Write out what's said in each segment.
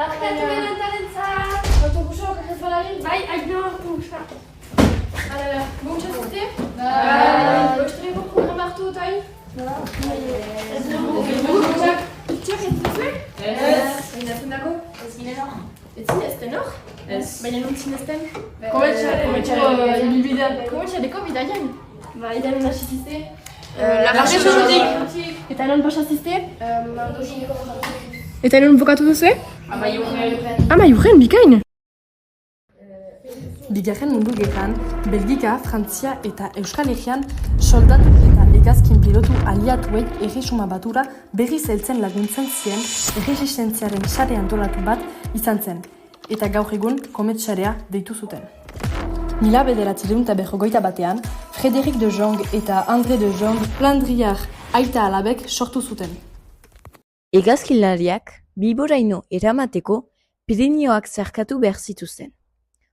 Barkatu gelantarentzat! Autobusa okaz balari? Bai, aino autobusa. Hala, gontxa zute? Bai. Oestreko programa hartu dut hain? Ez dugu. Itxak ez duzu? Ez. Baina zendako? Ez ginen hor. Ez zinezten hor? Ez. Baina non zinezten? Kometxareko ibilbidean. Kometxareko bidaian? Bai, da non asizizte? Lagarxe sorotik. Eta non pasazizte? Mandosineko bokatu. Eta non bokatu duzu? Amaiurren, bikain! Bigarren mundu gerran, Belgika, Frantzia eta Euskal Herrian soldatu eta hegazkin pilotu aliatuei erresuma batura berriz heltzen laguntzen zien erresistentziaren sare antolatu bat izan zen, eta gaur egun komet sarea deitu zuten. 1951 Frédéric de Jong eta André de Jong Flandriar aita alabek sortu zuten. Hegazkinlariak Bilboraino eramateko Pirinioak zarkatu behar zituzten.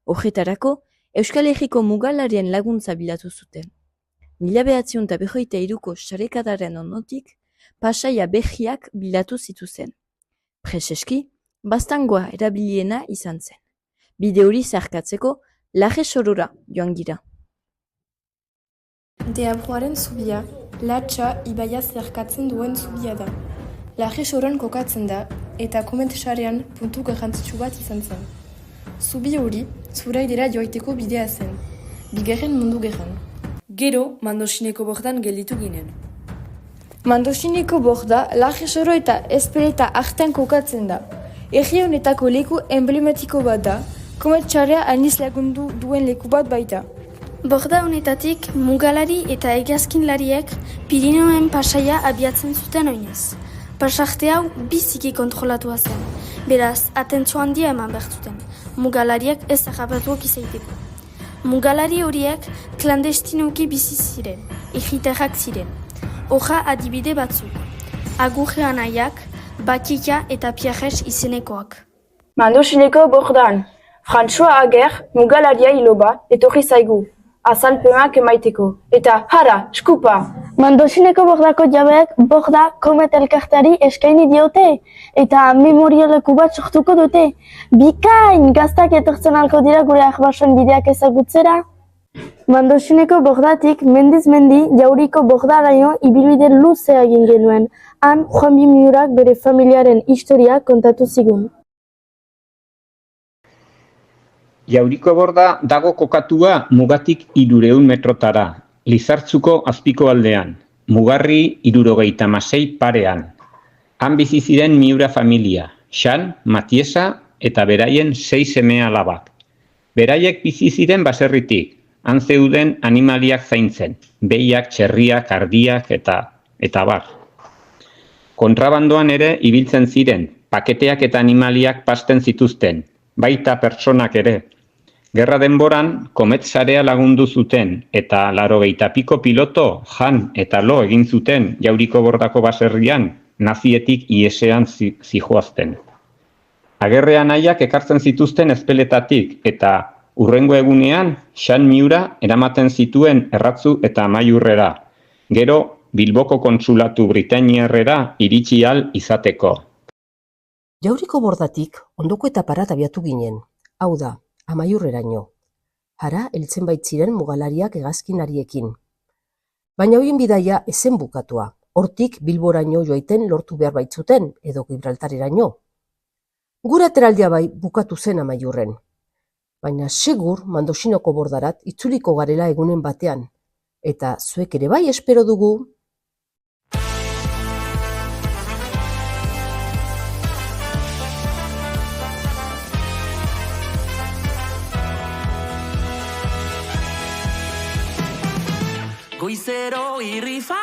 Horretarako, Euskal Herriko mugalarien laguntza bilatu zuten. 1953ko sarekadaren ondotik, pasaia berriak bilatu zituzen. Preseski, baztangoa erabiliena izan zen. Bide hori zarkatzeko, Laje Sorora joan gira. Deabruaren zubia, Latxa ibaia zerkatzen duen zubia da. Laje Soron kokatzen da, eta komet sarean puntu garrantzitsu bat izan zen. Zubi hori, zuraidera joaiteko bidea zen, bigarren mundu gerran. Gero, Mandosineko bordan gelditu ginen. Mandosineko borda, Laje Soro eta Ezpeleta artean kokatzen da. Herri honetako leku emblematiko bat da, komet sarea aniz lagundu duen leku bat baita. Borda honetatik, mugalari eta hegazkinlariek Pirinioen pasaia abiatzen zuten oinez. Pasarte hau biziki kontrolatua zen, beraz, atentzio handia eman behar zuten. Mugalariak ez harrapatuak izaiteko. Mugalari horiek klandestinoki bizi ziren, egiterrak ziren. Horra adibide batzuk. Agurre anaiak, Bakika eta Pierres izenekoak. Mandosineko bordan, François Ager mugalaria iloba etorri zaigu, azalpenak emaiteko. Eta, hara, skupa! Mandosineko bordako jabeek borda komet elkarteari eskaini diote eta memorialeku bat sortuko dute. Bikain, gaztak etortzen alko dira gure ahbasoen bideak ezagutzera. Mandosineko bordatik mendiz mendi jauriko bordaraino ibilbide luzea egin genuen. Han Juan Bimiurak bere familiaren historia kontatu zigun. Jauriko borda dago kokatua mugatik 300 metrotara. Lizartzuko azpiko aldean, Mugarri 76 parean. Han bizi ziren Miura familia, Xan, Matiesa eta beraien 6 seme alabak. Beraiek bizi ziren baserritik, han zeuden animaliak zaintzen, behiak, txerriak, ardiak eta bar. Kontrabandoan ere ibiltzen ziren, paketeak eta animaliak pasten zituzten, baita pertsonak ere. Gerra denboran, komet sarea lagundu zuten eta 80 piko piloto jan eta lo egin zuten jauriko bordako baserrian nazietik iesean zijoazten. Agerrean nahiak ekartzen zituzten Ezpeletatik eta hurrengo egunean Xan Miura eramaten zituen Erratzu eta Amaiurrera, gero Bilboko kontsulatu britainiarrera iritsi ahal izateko. Jauriko bordatik ondoko etaparat abiatu ginen, hau da, Amaiurreraino. Hara, heltzen baitziren mugalariak hegazkinariekin. Baina horien bidaia ezen bukatua. Hortik Bilboraino joaiten lortu behar baitzuten, edo Gibraltareraino. Gure ateraldia bai bukatu zen Amaiurren. Baina segur Mandosinoko bordarat itzuliko garela egunen batean. Eta zuek ere bai espero dugu. Goizero irrifa